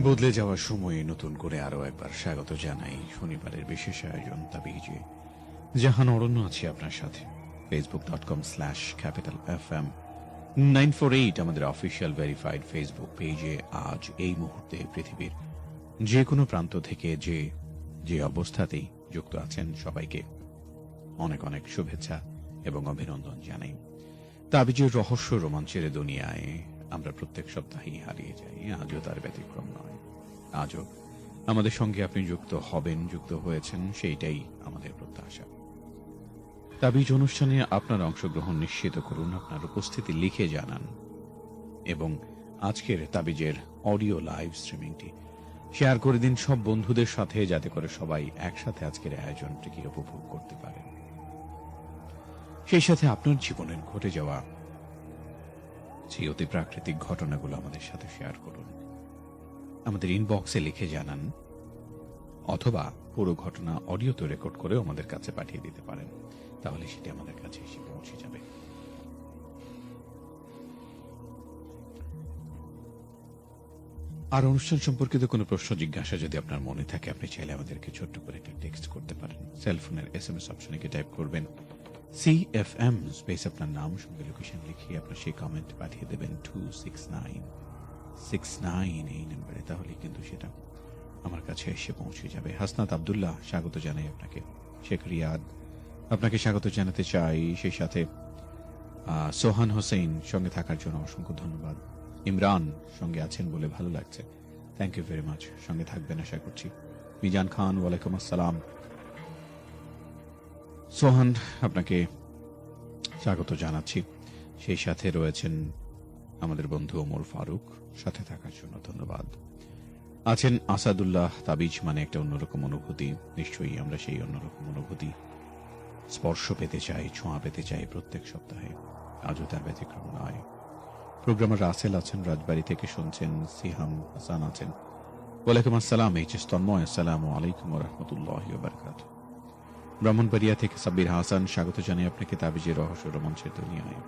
বদলে যাওয়ার সময়ে নতুন করে আরো একবার স্বাগত জানাই শনিবারের বিশেষ আয়োজন তাবিজে। জাহান অরণ্য আছি আপনার সাথে। facebook.com/capitalfm 948 আমাদের অফিসিয়াল ভেরিফাইড ফেসবুক পেজে আজ এই মুহূর্তে পৃথিবীর যে কোনো প্রান্ত থেকে যে অবস্থাতেই যুক্ত আছেন সবাইকে অনেক অনেক শুভেচ্ছা এবং অভিনন্দন জানাই। তাবিজের রহস্য রোমাঞ্চের দুনিয়ায় আমরা প্রত্যেক সপ্তাহেই হারিয়ে যাই, আজও তার ব্যতিক্রম নয়। আজও আমাদের সঙ্গে আপনি যুক্ত হবেন, যুক্ত হয়েছেন, সেইটাই আমাদের প্রত্যাশা। তাবিজ অনুষ্ঠানে আপনার অংশগ্রহণ নিশ্চিত করুন, আপনার উপস্থিতি লিখে জানান এবং আজকের তাবিজের অডিও লাইভ স্ট্রিমিংটি শেয়ার করে দিন সব বন্ধুদের সাথে, যাতে করে সবাই একসাথে আজকের আয়োজনটিকে উপভোগ করতে পারেন। সেই সাথে আপনার জীবনের ঘটে যাওয়া সেই অতি প্রাকৃতিক ঘটনাগুলো আমাদের সাথে শেয়ার করুন, আমাদের ইনবক্সে লিখে জানান, অথবা পুরো ঘটনা অডিওতে রেকর্ড করে আমাদের কাছে পাঠিয়ে দিতে পারেন, তাহলে সেটি আমাদের কাছে এসে পৌঁছে যাবে। আর অনুষ্ঠান সম্পর্কিত কোনো প্রশ্ন জিজ্ঞাসা যদি আপনার মনে থাকে, আপনি চাইলে আমাদেরকে ছোট্ট করে একটা টেক্সট করতে পারেন। সেলফোনের SMS অপশনে গিয়ে টাইপ করবেন CFM স্পেস আপনার নাম সঙ্গে লোকেশন লিখিয়ে আপনার সেই কমেন্ট পাঠিয়ে দেবেন 26969 এই নম্বরে, তাহলে কিন্তু সেটা আমার কাছে এসে পৌঁছে যাবে। হাসনাত আব্দুল্লাহ স্বাগত জানাই আপনাকে। শেখ রিয়াদ আপনাকে স্বাগত জানাতে চাই। সেই সাথে সোহান হোসেন সঙ্গে থাকার জন্য অসংখ্য ধন্যবাদ। ইমরান সঙ্গে আছেন বলে ভালো লাগছে, থ্যাংক ইউ ভেরি মাচ। সঙ্গে থাকবেন আশা করছি। মিজান খান ওয়ালাইকুম আসসালাম। সোহান আপনাকে স্বাগত জানাচ্ছি। সেই সাথে রয়েছেন আমাদের বন্ধু ওমর ফারুক, সাথে থাকার জন্য ধন্যবাদ। আছেন আসাদুল্লাহ। তাবিজ মানে একটা অন্যরকম অনুভূতি, নিশ্চয়ই আমরা সেই অন্যরকম অনুভূতি স্পর্শ পেতে চাই, ছোঁয়া পেতে চাই প্রত্যেক সপ্তাহে, আজও তার ব্যতিক্রম নয়। প্রোগ্রামার রাসেল আছেন, রাজবাড়ী থেকে শুনছেন। সিহাম হাসান আছেন, ওয়ালাইকুম আসসালাম। এইচ তন্ময়, আসসালামু আলাইকুম ওয়া রাহমাতুল্লাহি ওয়া বারাকাতুহু। ব্রাহ্মণবাড়িয়া থেকে সাব্বির হাসান স্বাগত জানাই আপনাকে তাবিজের রহস্য রোমাঞ্চের দুনিয়ায়।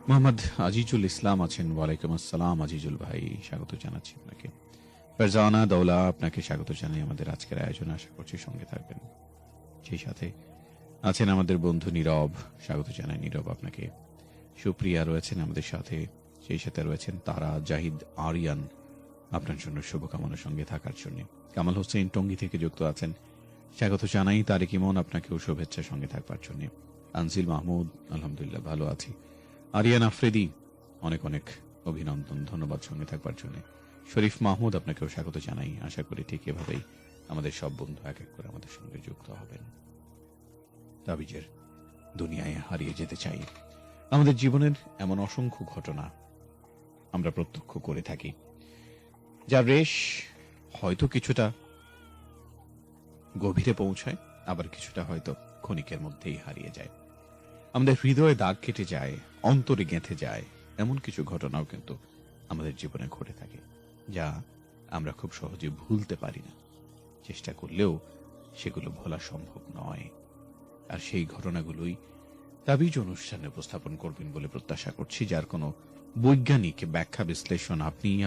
মোহাম্মদ আজিজুল ইসলাম আছেন, ওয়ালাইকুম আসসালাম আজিজুল ভাই, স্বাগত জানাচ্ছি আপনাকে। ফারজানা দৌলা আপনাকে স্বাগত জানাই আমাদের আজকের আয়োজনে, আশা করছি সঙ্গে থাকবেন। সেই সাথে আছেন আমাদের বন্ধু নীরব, স্বাগত জানাই নীরব আপনাকে। সুপ্রিয়া রয়েছেন আমাদের সাথে, সেই সাথে রয়েছেন তারা, জাহিদ, আরিয়ান, আপনার জন্য শুভকামনা সঙ্গে থাকার জন্য। কামাল হোসেন টঙ্গী থেকে যুক্ত আছেন, স্বাগত জানাই। তারেক ইমন আপনাকেও শুভেচ্ছা সঙ্গে থাকবার জন্য। আনসিল মাহমুদ আলহামদুলিল্লাহ ভালো আছি। আরিয়ান আফ্রেদি অনেক অনেক অভিনন্দন, ধন্যবাদ সঙ্গে থাকবার জন্য। শরীফ মাহমুদ আপনাকেও স্বাগত জানাই, আশা করি ঠিক এভাবেই আমাদের সব বন্ধু এক এক করে আমাদের সঙ্গে যুক্ত হবেন। তাবিজের দুনিয়ায় হারিয়ে যেতে চাই। আমাদের জীবনের এমন অসংখ্য ঘটনা আমরা প্রত্যক্ষ করে থাকি, যার রেশ হয়তো কিছুটা গভীরে পৌঁছায়, আবার কিছুটা হয়তো ক্ষণিকের মধ্যেই হারিয়ে যায়। আমাদের হৃদয়ে দাগ কেটে যায়, অন্তরে গেঁথে যায়, এমন কিছু ঘটনাও কিন্তু আমাদের জীবনে ঘটে থাকে, যা আমরা খুব সহজে ভুলতে পারি না। চেষ্টা করলেও সেগুলো ভোলা সম্ভব নয়। আর সেই ঘটনাগুলোই তাবিজ অনুষ্ঠানে উপস্থাপন করবেন বলে প্রত্যাশা করছি, যার কোনো বৈজ্ঞানিক ব্যাখ্যা বিশ্লেষণ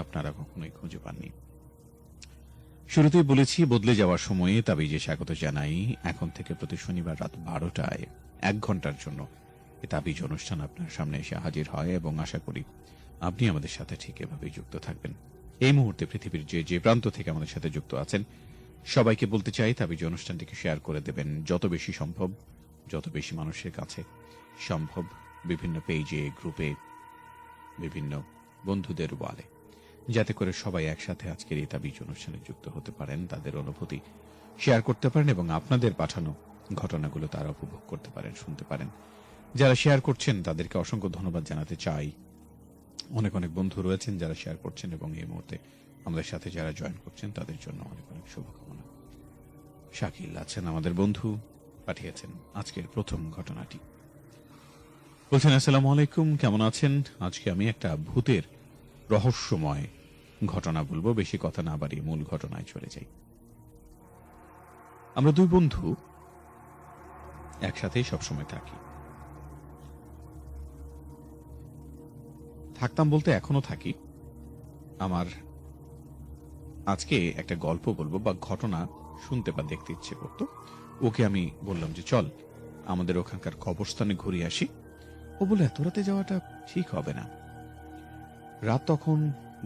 আপনারা কখনোই খুঁজে পাননি। শুরুতেই বলেছি, বদলে যাওয়ার সময়ে তাবিজে স্বাগত জানাই। এখন থেকে প্রতি শনিবার রাত 12টায় 1 ঘন্টার জন্য এই তাবিজ অনুষ্ঠান আপনার সামনে এসে হাজির হয় এবং আশা করি আপনি আমাদের সাথে ঠিক এভাবেই যুক্ত থাকবেন। এই মুহূর্তে পৃথিবীর যে প্রান্ত থেকে আমাদের সাথে যুক্ত আছেন সবাইকে বলতে চাই, তাবিজ অনুষ্ঠানটিকে শেয়ার করে দেবেন যত বেশি সম্ভব, যত বেশি মানুষের কাছে সম্ভব, বিভিন্ন পেজে, গ্রুপে, বিভিন্ন বন্ধুদের ওয়ালে, যাতে করে সবাই একসাথে আজকের এই তাবিজ অনুষ্ঠানে যুক্ত হতে পারেন, তাদের অনুভূতি শেয়ার করতে পারেন এবং আপনাদের পাঠানো ঘটনাগুলো তারা উপভোগ করতে পারেন, শুনতে পারেন। যারা শেয়ার করছেন তাদেরকে অসংখ্য ধন্যবাদ জানাতে চাই। অনেক অনেক বন্ধু রয়েছেন যারা শেয়ার করছেন এবং এই মুহূর্তে আমাদের সাথে যারা জয়েন করছেন তাদের জন্য অনেক অনেক শুভকামনা। শাকিল আছেন আমাদের বন্ধু, পাঠিয়েছেন আজকের প্রথম ঘটনাটি। বলছেন, আসসালামু আলাইকুম, কেমন আছেন? আজকে আমি একটা ভূতের রহস্যময় ঘটনা বলবো, বেশি কথা না বাড়িয়ে মূল ঘটনায় চলে যাই। আমরা দুই বন্ধু একসাথেই সবসময় থাকি, থাকতাম বলতে এখনো থাকি। আমার আজকে একটা গল্প বলবো বা ঘটনা শুনতে বা দেখতে ইচ্ছে করতো। ওকে আমি বললাম যে চল আমাদের ওখানকার কবরস্থানে ঘুরে আসি। ও বলে এত রাতে যাওয়াটা ঠিক হবে না। রাত তখন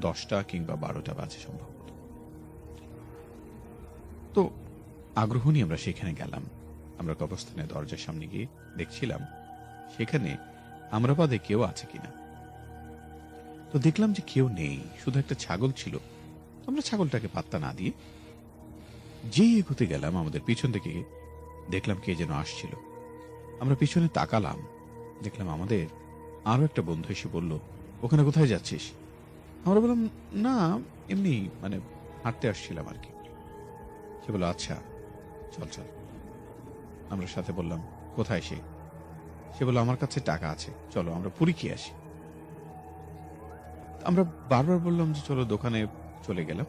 10টা কিংবা 12টা বাজে সম্ভবত। তো আগ্রহ নিয়ে আমরা সেখানে গেলাম। আমরা কবরস্থানের দরজার সামনে গিয়ে দেখছিলাম সেখানে আমরা বাদে কেউ আছে কিনা। তো দেখলাম যে কেউ নেই, শুধু একটা ছাগল ছিল। আমরা ছাগলটাকে পাত্তা না দিয়ে যেই এগোতে গেলাম, আমাদের পিছন থেকে দেখলাম কে যেন আসছিল। আমরা পিছনে তাকালাম, দেখলাম আমাদের আরো একটা বন্ধু এসে বলল, ওখানে কোথায় যাচ্ছিস? আমরা বললাম না, এমনি মানে হাঁটতে আসছিলাম আর কি। সে বলল আচ্ছা চল চল। আমরা সাথে বললাম কোথায় সে? সে বলল আমার কাছে টাকা আছে, চলো আমরা পুরী খেয়ে আসি। আমরা বারবার বললাম যে চলো, দোকানে চলে গেলাম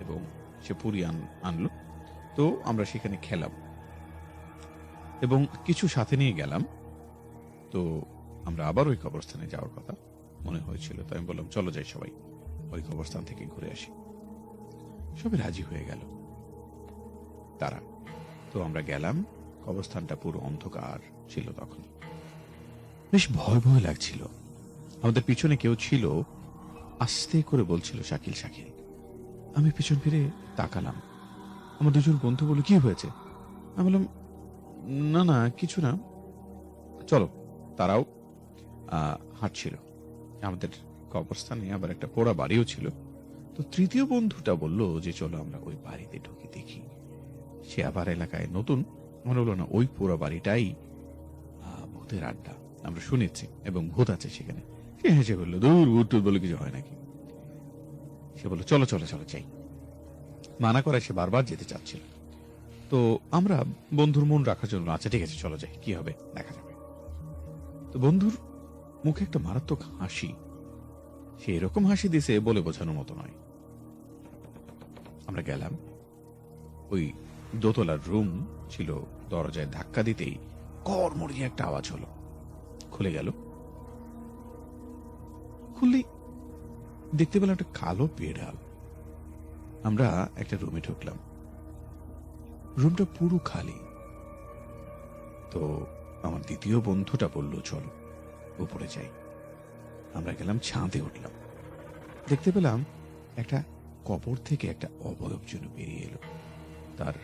এবং সে পুরি আনলো। তো আমরা সেখানে খেলাম এবং কিছু সাথে নিয়ে গেলাম। তো আমরা আবার ওই কবরস্থানে যাওয়ার কথা মনে হয়েছিল। তো আমি বললাম চলো যাই সবাই ওই কবরস্থান থেকে ঘুরে আসি। সবাই রাজি হয়ে গেল তারা। তো আমরা গেলাম। কবরস্থানটা পুরো অন্ধকার ছিল তখন, বেশ ভয় ভয় লাগছিল। আমাদের পিছনে কেউ ছিল, আস্তে করে বলছিল শাকিল শাকিল। আমি পিছন ফিরে তাকালাম। আমার দুজন বন্ধু বলল কি হয়েছে? আমি বললাম না না কিছু না, চলো। তারাও হাঁটছিল। আমাদের কবরস্থানে আবার একটা পোড়া বাড়িও ছিল। তো তৃতীয় বন্ধুটা বলল যে চলো আমরা ওই বাড়িতে ঢুকে দেখি। সে আবার এলাকায় নতুন, মনে হলো না ওই পোড়া বাড়িটাই ভূতের আড্ডা, আমরা শুনেছি এবং ভূত আছে সেখানে। সে হেসে বললো দূর, ভূত টুত বলে কিছু হয় নাকি। সে বললো চলো চলো চলো যাই। মানা করে সে বারবার যেতে চাচ্ছিল। তো আমরা বন্ধুর মন রাখার জন্য আচ্ছা ঠিক আছে চলো যাই, কি হবে দেখা যাবে। তো বন্ধুর মুখে একটা মারাত্মক হাসি, সে এরকম হাসি দিছে বলে বোঝানোর মতো নয়। আমরা গেলাম। ওই দোতলার রুম ছিল, দরজায় ধাক্কা দিতেই কড়মড়িয়ে একটা আওয়াজ হলো, খুলে গেল। খুললেই দেখতে পেলাম একটা কালো বিড়াল। আমরা একটা রুমে ঢুকলাম, রুমটা পুরো খালি। তো আমার দ্বিতীয় বন্ধুটা বলল চলো উপরে যাই। আমরা গেলাম, ছাদে উঠলাম। দেখতে পেলাম একটা কবর থেকে একটা অবয়ব যেন বেরিয়ে এলো। তার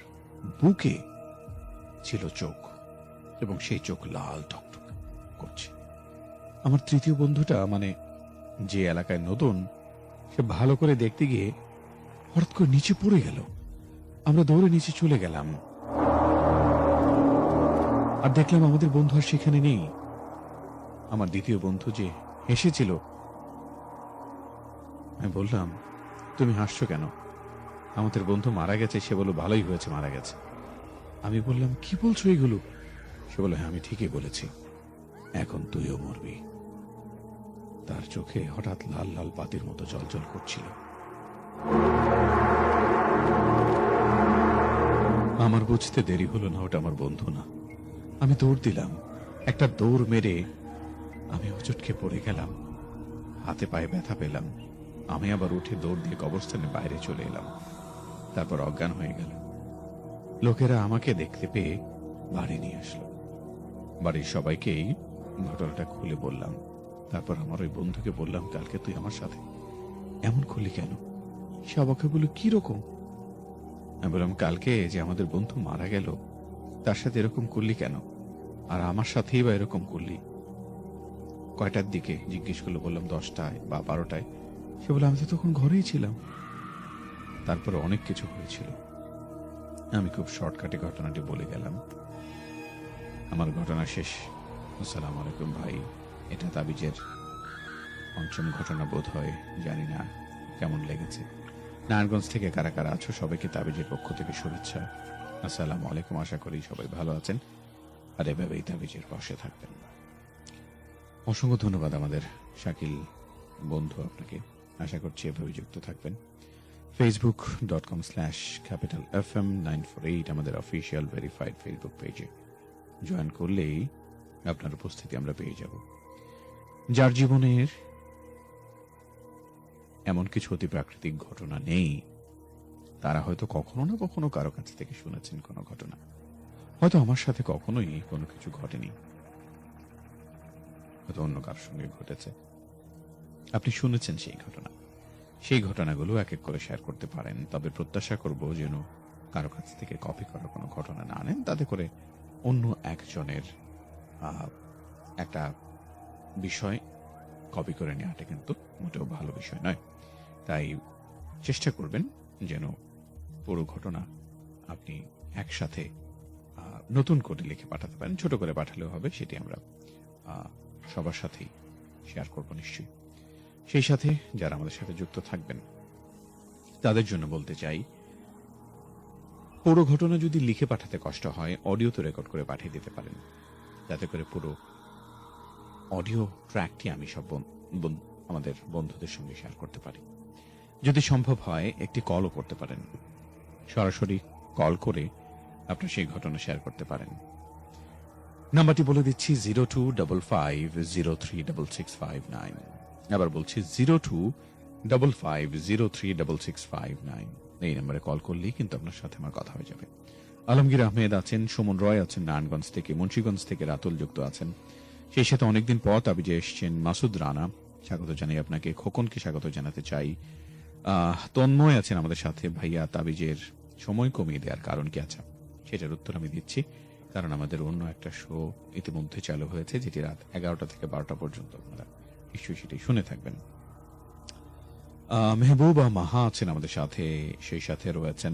বুকে ছিল চোখ এবং সেই চোখ লাল টকটক করছে। আমার তৃতীয় বন্ধুটা, মানে যে এলাকায় নতুন, সে ভালো করে দেখতে গিয়ে হঠাৎ করে নিচে পড়ে গেল। আমরা দৌড়ে নিচে চলে গেলাম আর দেখলাম আমাদের বন্ধু আর সেখানে নেই। আমার দ্বিতীয় বন্ধু যে হেসেছিল, আমি বললাম তুমি হাসছো কেন? আমাদের বন্ধু মারা গেছে। সে বলল ভালোই হয়েছে মারা গেছে। আমি বললাম কি বলছো এগুলো? সে বলল হ্যাঁ আমি ঠিকই বলেছি, এখন তুইও মরবি। তার চোখে হঠাৎ লাল লাল বাতির মতো জ্বলজ্বল করছিল। আমার বুঝতে দেরি হলো না ওটা আমার বন্ধু না। আমি দৌড় দিলাম, একটা দৌড় মেরে আমি হোঁচটকে পড়ে গেলাম। হাতে পায়ে ব্যথা পেলাম। আমি আবার উঠে দৌড় দিয়ে কবরস্থানের বাইরে চলে এলাম। তারপর অজ্ঞান হয়ে গেল। লোকেরা আমাকে দেখতে পেয়ে বাড়ি নিয়ে আসলো। বাড়ির সবাইকেই ঘটনাটা খুলে বললাম। তারপর আমার ওই বন্ধুকে বললাম কালকে তুই আমার সাথে এমন করলি কেন? সে অবাকে বলল কি রকম? আমি বললাম কালকে যে আমাদের বন্ধু মারা গেল তার সাথে এরকম করলি কেন, আর আমার সাথেই বা এরকম করলি কয়টার দিকে জিজ্ঞেস করলো। বললাম 10টায় বা 12টায়। সে বলে আমি তো তখন ঘরেই ছিলাম। তারপরে অনেক কিছু হয়েছিল। আমি খুব শর্টকাটে ঘটনাটি বলে গেলাম। আমার ঘটনা শেষ। আসসালামু আলাইকুম ভাই। এটা তাবিজের পঞ্চম ঘটনা বোধ হয়, জানি না কেমন লেগেছে। নারায়ণগঞ্জ থেকে কারা কারা আছো সবাইকে তাবিজের পক্ষ থেকে শুভেচ্ছা। আসসালামু আলাইকুম। আশা করি সবাই ভালো আছেন আর এভাবেই তাবিজের পাশে থাকবেন। অসংখ্য ধন্যবাদ আমাদের শাকিল বন্ধু আপনাকে। আশা করছি এভাবে যুক্ত থাকবেন। facebook.com/capitalfm948 আমাদের অফিসিয়াল ভেরিফাইড ফেসবুক পেজে জয়েন করলেই আপনার উপস্থিতি আমরা পেয়ে যাব। যার জীবনের এমন কিছু অতি প্রাকৃতিক ঘটনা নেই, তারা হয়তো কখনো না কখনো কারো কাছ থেকে শুনেছেন কোনো ঘটনা। হয়তো আমার সাথে কখনোই কোনো কিছু ঘটেনি, হয়তো অন্য কারোর সঙ্গে ঘটেছে, আপনি শুনেছেন সেই ঘটনা। সেই ঘটনাগুলো এক এক করে শেয়ার করতে পারেন, তবে প্রত্যাশা করব যেন কারো কাছ থেকে কপি করা কোনো ঘটনা না আনেন, তাতে করে অন্য একজনের একটা বিষয় কপি করে নেওয়াটা কিন্তু মোটেও ভালো বিষয় নয়। তাই চেষ্টা করবেন যেন পুরো ঘটনা আপনি একসাথে নতুন করে লিখে পাঠাতে পারেন। ছোট করে পাঠালেও হবে, সেটি আমরা সবার সাথেই শেয়ার করব নিশ্চয়ই। সেই সাথে যারা আমাদের সাথে যুক্ত থাকবেন তাদের জন্য বলতে চাই, পুরো ঘটনা যদি লিখে পাঠাতে কষ্ট হয়, অডিও তো রেকর্ড করে পাঠিয়ে দিতে পারেন, যাতে করে পুরো অডিও ট্র্যাকটি আমি সব আমাদের বন্ধুদের সঙ্গে শেয়ার করতে পারি। যদি সম্ভব হয় একটি কলও করতে পারেন, সরাসরি কল করে আপনার সেই ঘটনা শেয়ার করতে পারেন। নাম্বারটি বলে দিচ্ছি 0255036659। আবার বলছি 0255036659। এই নম্বরে কল করলেই কিন্তু আপনার সাথে আমার কথা হয়ে যাবে। আলমগীর আহমেদ আছেন, সুমন রয় আছেন নারায়ণগঞ্জ থেকে, মুন্সিগঞ্জ থেকে রাতুল যুক্ত আছেন। সেই সাথে অনেকদিন পর তাবিজে এসছেন মাসুদ রানা, স্বাগত জানাই আপনাকে। খোকনকে স্বাগত জানাতে চাই। তন্ময় আছেন আমাদের সাথে। ভাইয়া, তাবিজের সময় কমিয়ে দেওয়ার কারণ কি? আছে সেটার উত্তর আমি দিচ্ছি, কারণ আমাদের অন্য একটা শো ইতিমধ্যে চালু হয়েছে, যেটি রাত 11টা থেকে 12টা পর্যন্ত। আপনারা নিশ্চয়ই সেটি শুনে থাকবেন। মেহবুবা মাহা আছেন আমাদের সাথে। সেই সাথে রয়েছেন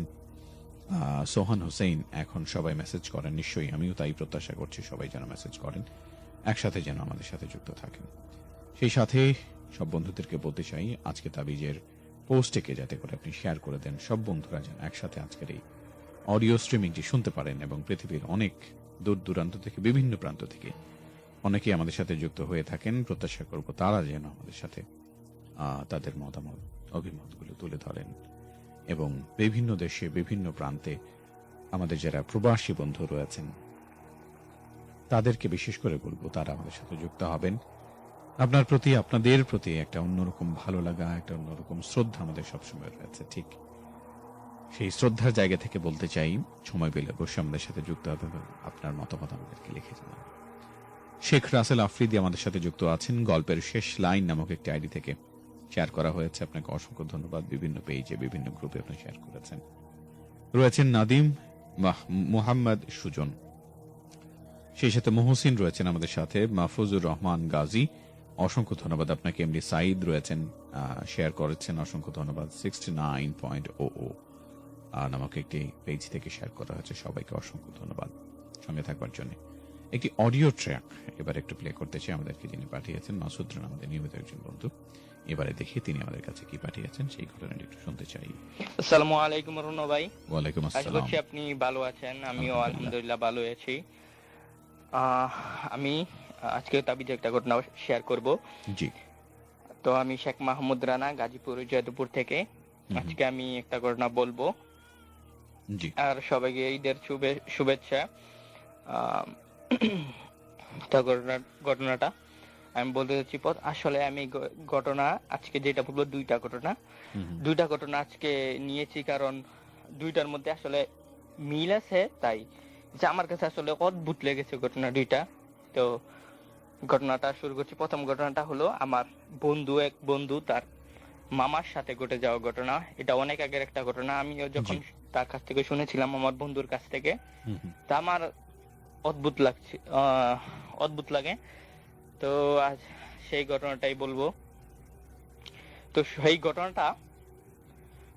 সোহান হোসেন। এখন সবাই মেসেজ করেন, নিশ্চয়ই আমিও তাই প্রত্যাশা করছি, সবাই যেন মেসেজ করেন, একসাথে যেন আমাদের সাথে যুক্ত থাকেন। সেই সাথে সব বন্ধুদেরকে বলতে চাই, আজকে তাবিজের পোস্টটিকে যাতে করে আপনি শেয়ার করে দেন, সব বন্ধুরা যেন একসাথে আজকের এই অডিও স্ট্রিমিংটি শুনতে পারেন, এবং পৃথিবীর অনেক দূর দূরান্ত থেকে, বিভিন্ন প্রান্ত থেকে অনেকেই আমাদের সাথে যুক্ত হয়ে থাকেন। প্রত্যাশা করব তারা যেন আমাদের সাথে তাদের মতামত, অভিমতগুলো তুলে ধরেন, এবং বিভিন্ন দেশে, বিভিন্ন প্রান্তে আমাদের যারা প্রবাসী বন্ধু রয়েছেন তাদেরকে বিশেষ করে বলবো তারা আমাদের সাথে যুক্ত হবেন। আপনার প্রতি, আপনাদের প্রতি একটা অন্যরকম ভালো লাগা, একটা অন্যরকম শ্রদ্ধা আমাদের সবসময় রয়েছে। ঠিক সেই শ্রদ্ধার জায়গা থেকে বলতে চাই, সময় পেলে অবশ্যই আমাদের সাথে যুক্ত হবে, আপনার মতামত আমাদেরকে লিখে জানান। শেখ রাসেল আফ্রিদি আমাদের সাথে যুক্ত আছেন, গল্পের শেষ লাইন নামক একটি আইডি থেকে শেয়ার করা হয়েছে। আপনাকে অসংখ্য ধন্যবাদ। বিভিন্ন পেজে, বিভিন্ন গ্রুপে আপনি শেয়ার করেছেন। রয়েছেন নাদিম মোহাম্মদ সুজন, সেই সাথে মহসিন রয়েছেন আমাদের সাথে, মাহফুজুর রহমান গাজী, অসংখ্য ধন্যবাদ আপনাকে। এমডি সাইদ রয়েছেন, শেয়ার করেছেন, অসংখ্য ধন্যবাদ। 69.00 নামক একটি পেজ থেকে শেয়ার করা হয়েছে, সবাইকে অসংখ্য ধন্যবাদ সঙ্গে থাকবার জন্য। একটি অডিও ট্র্যাক এবার একটু প্লে করতে চাই, আমাদেরকে যিনি পাঠিয়েছেন মাসুদ রানা, আমাদের নিয়মিত একজন বন্ধু। এবারে দেখি তিনি আমাদের কাছে কি পাঠিয়েছেন, সেই ঘটনাটি একটু শুনতে চাই। আসসালামু আলাইকুম রুনা ভাই। ওয়ালাইকুম আশা আসসালাম। করছি আপনি ভালো আছেন। আমিও আলহামদুলিল্লাহ ভালো আছি। আমি আজকে তাবিজে একটা ঘটনা শেয়ার করব। জি। তো আমি শেখ মাহমুদ রানা, গাজীপুর জয়দেবপুর থেকে আজকে আমি একটা ঘটনা বলবো। জি। আর সবাইকে ঈদের শুভেচ্ছা। ঘটনাটা আমি বলতে চাচ্ছি, আসলে আমি ঘটনা আজকে যেটা বলবো দুইটা ঘটনা আজকে নিয়েছি, কারণ দুইটার মধ্যে আসলে মিল আছে, তাই যে আমার কাছে আসলে অদ্ভুত লেগেছে ঘটনা দুইটা। তো ঘটনাটা শুরু করছি। প্রথম ঘটনাটা হলো আমার এক বন্ধু তার মামার সাথে ঘটে যাওয়া ঘটনা। এটা অনেক আগের একটা ঘটনা। আমিও যখন তার কাছ থেকে শুনেছিলাম, আমার বন্ধুর কাছ থেকে, তা আমার অদ্ভুত লাগে। তো আজ সেই ঘটনাটাই বলবো। তো সেই ঘটনাটা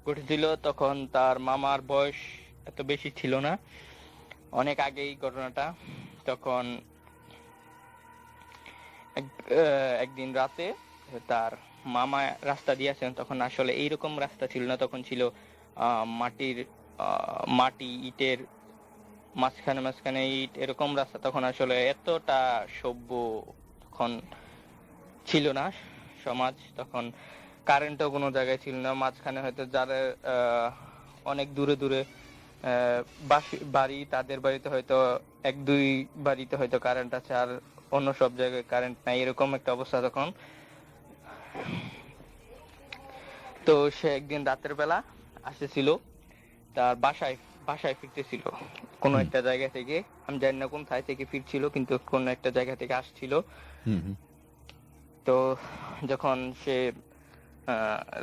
ঘটেছিল, তখন তার মামার বয়স এত বেশি ছিল না, অনেক আগেই ঘটনাটা। তখন একদিন রাতে তার মামা রাস্তা দিয়েছেন, তখন আসলে এইরকম রাস্তা ছিল না, তখন ছিল মাটি ইটের মাঝখানে ইট, এরকম রাস্তা। তখন আসলে এতটা সভ্য তখন ছিল না সমাজ। তখন কারেন্টও কোনো জায়গায় ছিল না, মাঝখানে হয়তো যারা অনেক দূরে দূরে বাড়ি, তাদের বাড়িতে হয়তো 1-2 বাড়িতে হয়তো কারেন্ট আছে, আর অন্য সব জায়গায় কারেন্ট নাই, এরকম একটা অবস্থা তখন। তো সে একদিন রাতের বেলা আসতেছিল, তার বাসায় ফিরতেছিল কোনো একটা জায়গা থেকে, আমি জানি না কোন থাই থেকে ফিরছিল, কিন্তু কোন একটা জায়গা থেকে আসছিল। তো যখন সে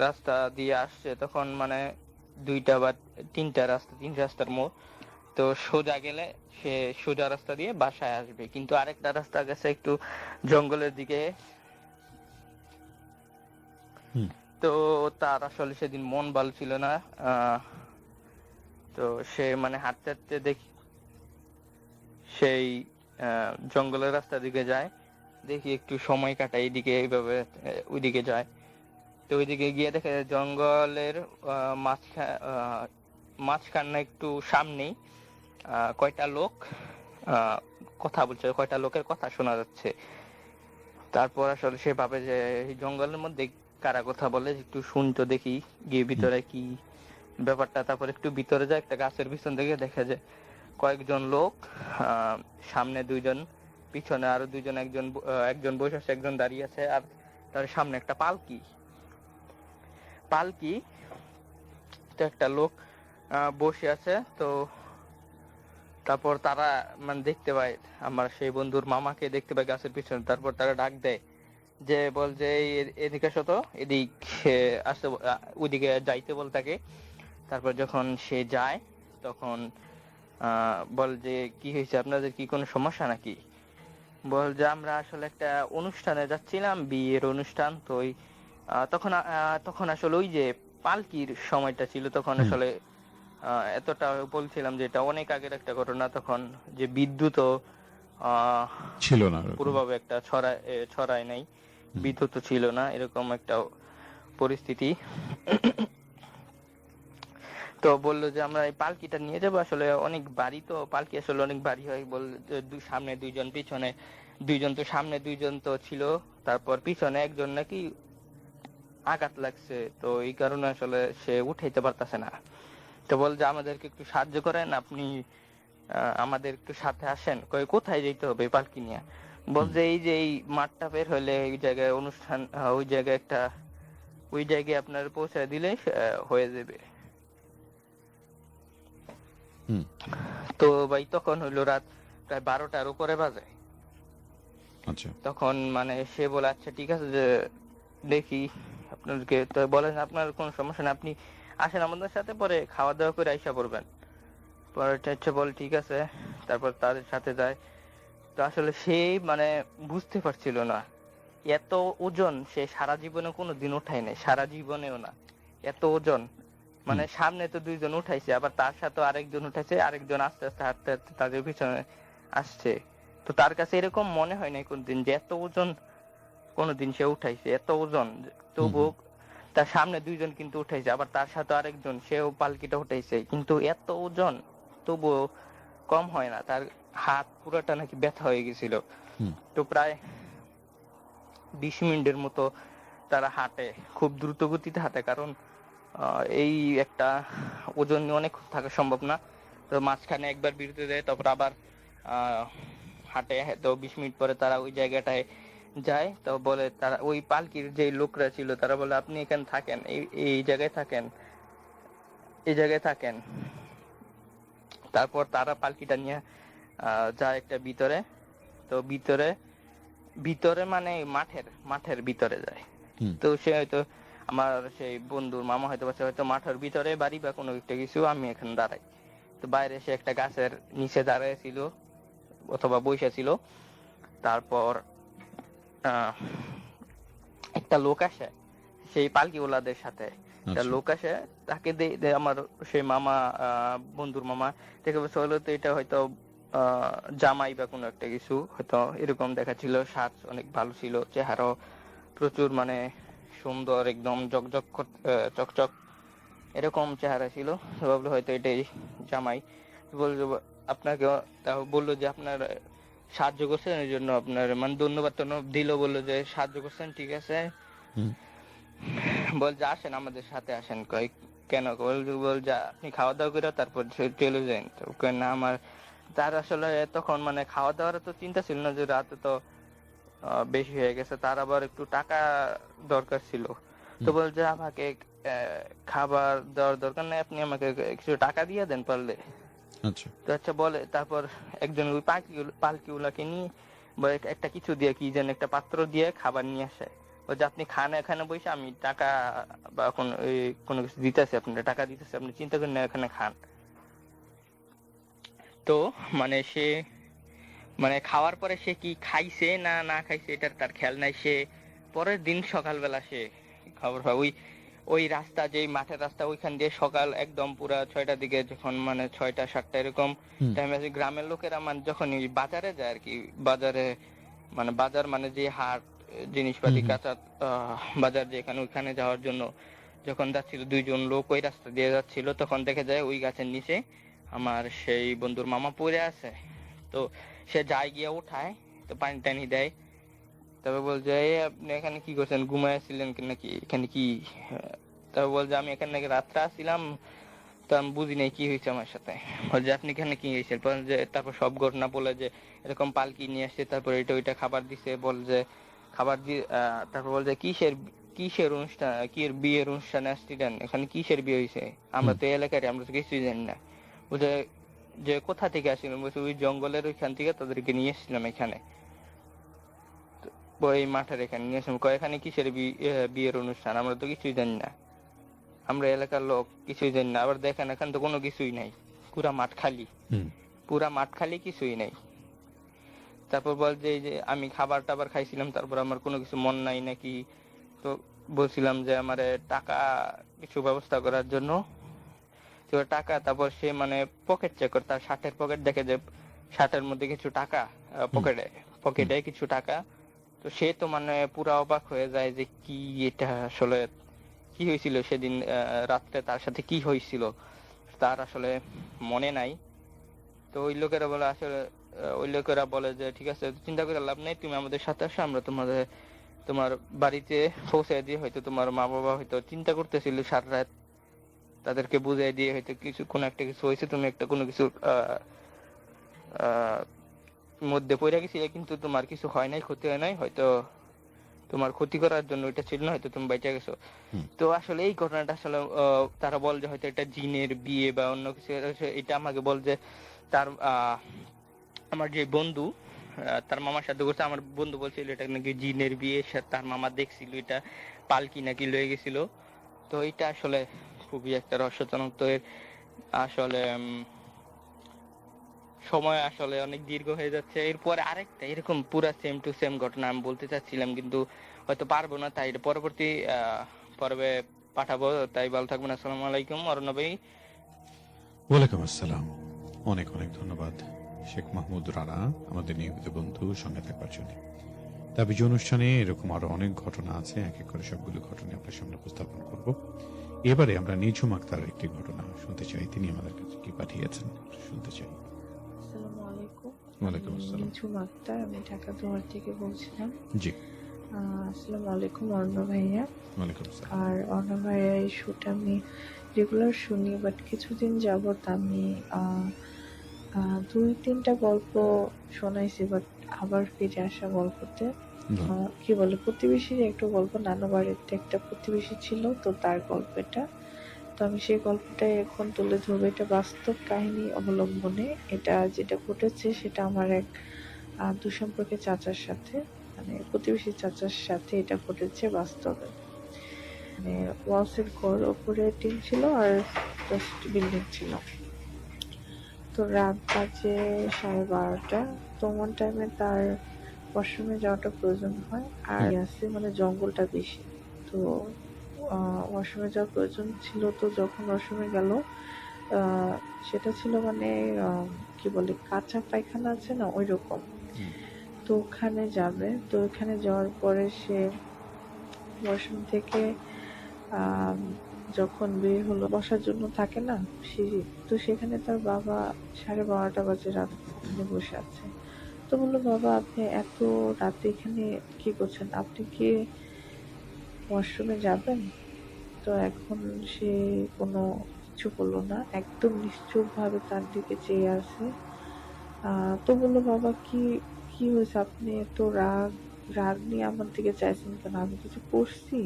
রাস্তা দিয়ে আসছে, তখন মানে 2টা বা 3টা রাস্তার মোড়। তো সোজা গেলে সে সোজা রাস্তা দিয়ে বাসায় আসবে, কিন্তু আরেকটা রাস্তা গেছে একটু জঙ্গলের দিকে। তো তার আসলে সেদিন মন ভালো ছিল না। তো সে মানে হাঁটতে হাঁটতে দেখি সেই জঙ্গলের রাস্তা দিকে যায়, দেখি একটু সময় কাটায় এইদিকে, এইভাবে ওইদিকে যায়। তো ওইদিকে গিয়ে দেখে জঙ্গলের মাঝখান না একটু সামনেই কয়টা লোক কথা বলছে, কয়টা লোকের কথা শোনা যাচ্ছে। তারপর আসলে সে ভাবে যে এই জঙ্গলের মধ্যে কারা কথা বলে, একটু শুনতো দেখি, গিয়ে ভিতরে কি ব্যাপারটা। তারপর একটু ভিতরে যায়, একটা গাছের পিছন থেকে দেখে যে কয়েকজন লোক, সামনে 2জন, পিছনে আরো 2জন, একজন বসে আছে, একজন দাঁড়িয়ে আছে, আর তার সামনে একটা পালকি। তো একটা লোক বসে আছে। তো তারপর তারা মানে দেখতে পায়, আমার সেই বন্ধুর মামাকে দেখতে পায় গাছের পিছনে। তারপর তারা ডাক দেয়, যে বল যে এদিকে আসো তো, এদিকে আসতে, ওইদিকে যাইতে বল তাকে। তারপর যখন সে যায়, তখন বল যে কি হয়েছে, আপনাদের কি কোনো সমস্যা নাকি? বল যে আমরা আসলে একটা অনুষ্ঠানে যাচ্ছিলাম, বিয়ের অনুষ্ঠান। তো তখন আসলে ওই যে পালকির সময়টা ছিল, তখন আসলে এতটা বলছিলাম যে এটা অনেক আগের একটা ঘটনা। তখন যে বিদ্যুৎও ছিল না, পুরোভাবে একটা ছড়ায় নাই, বিদ্যুৎ ছিল না, এরকম একটা পরিস্থিতি। তো বললো যে আমরা এই পালকিটা নিয়ে যাবো, আসলে অনেক বাড়ি, তো পালকি আসলে অনেক বাড়ি হয়। সামনে 2জন, পিছনে 2জন। তো সামনে 2জন তো ছিল, তারপর পিছনে একজন নাকি আঘাত লাগছে, তো এই কারণে আসলে সে উঠাইতে পারতেছে না। তো বল যে আমাদেরকে একটু সাহায্য করেন, আপনি আমাদের একটু সাথে আসেন। কোথায় যেতে হবে পালকি নিয়ে? বল যে এই যে এই মাঠটা বের হলে ওই জায়গায় অনুষ্ঠান, ওই জায়গায় আপনার পৌঁছায় দিলে হয়ে যাবে। তো ভাই তখন হইলো রাত প্রায় 12টার উপরে বাজে। আচ্ছা। তখন মানে সে বলে আচ্ছা ঠিক আছে, যে দেখি আপনাদেরকে, তো বলেন আপনার কোনো সমস্যা না, আপনি আসেন আমাদের সাথে, পরে খাওয়া দাওয়া করে আইসা পড়বেন। পরে বল ঠিক আছে। তারপর তাদের সাথে যায়। তো আসলে সে মানে বুঝতে পারছিল না এত ওজন সে সারা জীবনে কোনো দিন উঠায় নাই, সারা জীবনেও না এত ওজন। মানে সামনে তো 2জন উঠাইছে, আবার তার সাথে আরেকজন উঠাইছে, আরেকজন আস্তে আস্তে হাঁটতে হাঁটতে তাদের পিছনে আসছে। তো তার কাছে এরকম মনে হয় নাই কোনদিন যে এত ওজন কোনদিন সে উঠাইছে, এত ওজন। তবুও তার সামনে 2জন কিন্তু উঠাইছে, আবার তার সাথে আরেকজন, সেও পালকিটা উঠাইছে, কিন্তু এত ওজন তবুও কম হয় না। তার হাত পুরোটা নাকি ব্যথা হয়ে গেছিল। তো প্রায় 20 মিনিটের মতো তারা হাঁটে, খুব দ্রুত গতিতে হাঁটে, কারণ এই একটা ওজন অনেক থাকা সম্ভব না। তো মাঝখানে একবার বিরতি দেয়, তারপর আবার হাঁটে। তো 20 মিনিট পরে তারা ওই জায়গাটায় যায়। তো বলে তারা, ওই পালকির যে লোকরা ছিল, তারা বলে আপনি এখানে থাকেন, এই জায়গায় থাকেন, এই জায়গায় থাকেন। তারপর তারা পালকিটা নিয়ে যায় একটা ভিতরে। তো ভিতরে মানে মাঠের ভিতরে যায়। তো সে হয়তো আমার সেই বন্ধুর মামা হয়তো মাঠের ভিতরে বাড়ি বা কোনো একটা কিছু, আমি এখানে দাঁড়াই। তো বাইরে সে একটা গাছের নিচে দাঁড়ায় ছিল অথবা বসে ছিল। তারপর একটা লোক আসে সেই পালকিওয়ালাদের সাথে, একটা লোক আসে, তাকে আমার সেই মামা, বন্ধুর মামা দেখে বলছে হলো তো এটা হয়তো জামাই বা কোনো একটা কিছু, হয়তো এরকম দেখাচ্ছিল। সাজ অনেক ভালো ছিল, চেহারাও প্রচুর মানে সুন্দর, একদম চকচক এরকম চেহারা ছিল। ভাবলো হয়তো এটাই জামাই। বললো আপনাকে, বললো যে আপনার সাহায্য করছেন, এই জন্য আপনার মানে ধন্যবাদ দিল। বললো যে সাহায্য করছেন, ঠিক আছে, বল যে আসেন আমাদের সাথে আসেন। কয় কেন? বল যে আপনি খাওয়া দাওয়া করে তারপর চলে যান। তো কয় না আমার, তার আসলে তখন মানে খাওয়া দাওয়ার তো চিন্তা ছিল না, যে রাতে তো বেশি হয়ে গেছে, তার আবার একটু টাকা দরকার ছিল। তো বল যে আমাকে খাবার দেওয়ার দরকার নেই, আপনি আমাকে কিছু টাকা দিয়ে দেন পারলে। আচ্ছা। তো আচ্ছা বলে, তারপর একজন ওই পালকিগুলাকে নিয়ে বলে একটা কিছু দিয়ে, কি যেন একটা পাত্র দিয়ে খাবার নিয়ে আসে। ও যে আপনি খান এখানে বসে, আমি টাকা বা কোনো কিছু দিতেছি, আপনার টাকা দিতেছি, আপনি চিন্তা করেন না, এখানে খান। তো মানে সে মানে খাওয়ার পরে সে কি খাইছে না না খাইছে এটার তার খেয়াল নাই। সে পরের দিন সকালবেলা সে খবর পায় ওই ওই রাস্তা, যেই মাঠের রাস্তা, ওইখান দিয়ে সকাল একদম পুরা 6টার দিকে, যখন মানে 6টা 7টা এরকম টাইমে গ্রামের লোকেরা মানে যখন বাজারে যায় আর কি, বাজারে মানে বাজার মানে যে হাট, জিনিসপাতি কাঁচা বাজার যেখানে, ওইখানে যাওয়ার জন্য যখন যাচ্ছিল, 2জন লোক ওই রাস্তা দিয়ে যাচ্ছিল, তখন দেখে যায় ওই গাছের নিচে আমার সেই বন্ধুর মামা পড়ে আছে। তো সে যায় গিয়ে উঠায়, তো পানি টানি দেয়। তারপর বলছে এই আপনি এখানে কি করছেন, ঘুমাইছিলেন নাকি এখানে কি? তারপর বলছে আমি এখানে নাকি রাত্রে আসছিলাম, তো আমি বুঝি নাই কি হয়েছে আমার সাথে। বলছে আপনি এখানে কি হয়েছে? তারপর সব ঘটনা বলে যে এরকম পালকি নিয়ে আসছে, তারপর এটা ওইটা খাবার দিছে, বল যে খাবার দিয়ে তারপর বলছে কিসের অনুষ্ঠান, কি বিয়ের অনুষ্ঠানে আসছিলেন, এখানে কিসের বিয়ে হয়েছে? আমরা তো এলাকারই, আমরা তো কিছুই জানি না। বলছে যে কোথা থেকে আসছিলেন? বলছে ওই জঙ্গলের ওইখান থেকে তাদেরকে নিয়ে এসেছিলাম এখানে, ওই মাঠের এখানে নিয়ে এসেছিলাম। এখানে কিসের বিয়ের অনুষ্ঠান? আমরা তো কিছুই জানি না, আমরা এলাকার লোক, কিছুই জানি না। আবার দেখেন এখানে তো কোনো কিছুই নাই, পুরা মাঠ খালি, পুরা মাঠ খালি, কিছুই নাই। তারপর বল যে এই যে আমি খাবার টাবার খাইছিলাম, তারপর আমার কোনো কিছু মন নাই নাকি, তো বলছিলাম যে আমার টাকা কিছু ব্যবস্থা করার জন্য। তো টাকা, তারপর সে মানে পকেট চেক করে, তার শার্টের পকেট দেখে যে শার্টের মধ্যে কিছু টাকা, পকেটে কিছু টাকা। তো সে তো মানে পুরা অবাক হয়ে যায় যে কি এটা আসলে কি হয়েছিল সেদিন রাত্রে, তার সাথে কি হয়েছিল তার আসলে মনে নাই। তো ওই লোকেরা বলে আসলে ওই লোকেরা বলে যে ঠিক আছে, চিন্তা করে লাভ নেই, তুমি আমাদের সাথে আসো, আমরা তোমার বাড়িতে পৌঁছে দিয়ে, হয়তো তোমার মা বাবা হয়তো চিন্তা করতেছিল সারা রাত, তাদেরকে বুঝাই দিয়ে হয়তো কোনো একটা কিছু হয়েছে, তুমি একটা কোনো কিছু মধ্যে পড়ে গেছিলে, কিন্তু তোমার কিছু হয় নাই, ক্ষতি হয় নাই, হয়তো তোমার ক্ষতি করার জন্য এটা ছিল না, হয়তো তুমি বেঁচে গেছো। তো আসলে এই ঘটনাটা আসলে তারা বল যে হয়তো এটা জিনের বিয়ে বা অন্য কিছু। এটা আমাকে বল যে তার আমার যে বন্ধু তার মামার সাথে করছে, আমার বন্ধু বলছিল এটা নাকি জিনের বিয়ে, তার মামা দেখছিল এটা পালকি নাকি লয়ে গেছিল। তো এটা আসলে খুবই একটা রহস্যজনক। তো এর আসলে সময় আসলে অনেক দীর্ঘ হয়ে যাচ্ছে। এরপরে আরেকটা এরকম পুরা সেম টু সেম ঘটনা আমি বলতে চাচ্ছিলাম, কিন্তু হয়তো পারবো না, তাই পরবর্তী পর্বে পাঠাবো। তাই ভালো থাকবেন। আসসালামু আলাইকুম অরণ্য ভাই। ওয়ালাইকুম আসসালাম। অনেক অনেক ধন্যবাদ শেখ মাহমুদ রানা, আমাদের নিয়মিত বন্ধু, সঙ্গে থাকবার জন্য। তাবিজ অনুষ্ঠানে এরকম আরো অনেক ঘটনা আছে, এক এক করে সবগুলো ঘটনা আপনার সামনে উপস্থাপন করব। এবারে আমরা নিঝুম আক্তার একটি ঘটনা শুনতে চাই, তিনি আমাদের কাছে কি পাঠিয়েছেন শুনতে চাই। আসসালামু আলাইকুম। ওয়ালাইকুম আসসালাম। নিঝুম আক্তার, আমি ঢাকা দুয়ার থেকে বলছিলাম। জি। আসসালামু আলাইকুম অর্ণ ভাইয়া। ওয়ালাইকুম আসসালাম। আর অর্ণ ভাইয়া এই শুটা আমি রেগুলার শুনি, বাট কিছুদিন যাবত আমি 2-3টা গল্প শোনাইছি, বাট আবার ফিরে আসা গল্পতে কি বলে প্রতিবেশীর একটা গল্প, নানু বাড়িতে একটা প্রতিবেশী ছিল, তো তার গল্পটা, তো আমি সেই গল্পটাই এখন তুলে ধরবো। এটা বাস্তব কাহিনী অবলম্বনে। এটা যেটা ঘটেছে সেটা আমার এক দুঃসম্পর্কের চাচার সাথে, মানে প্রতিবেশী চাচার সাথে এটা ঘটেছে বাস্তবে। মানে ওয়ালসের ঘর, ওপরে টিন ছিল আর জাস্ট বিল্ডিং ছিল। তো রাত বাজে 12:30, তো ওয়ান টাইমে তার ওয়াশরুমে যাওয়াটা প্রয়োজন হয়, আর আছে মানে জঙ্গলটা বেশি, তো ওয়াশরুমে যাওয়ার প্রয়োজন ছিল। তো যখন ওয়াশরুমে গেল, সেটা ছিল মানে কি বলে কাঁচা পায়খানা আছে না, ওই রকম। তো ওখানে যাবে, তো ওখানে যাওয়ার পরে সে ওয়াশরুম থেকে যখন বের হলো, বসার জন্য থাকে না সিঁড়ি, তো সেখানে তার বাবা 12:30 বাজে রাত ওখানে বসে আছে। তো বললো, বাবা আপনি এত রাতে এখানে কি করছেন, আপনি কি ওয়াশরুমে যাবেন? তো এখন সে কোনো কিছু বললো না, একদম নিশ্চুপ ভাবে তার দিকে চেয়ে আছে। তো বললো, বাবা কি কি হয়েছে, আপনি এত রাগ রাগ নিয়ে আমার দিকে চাইছেন কেন, আমি কিছু করছি?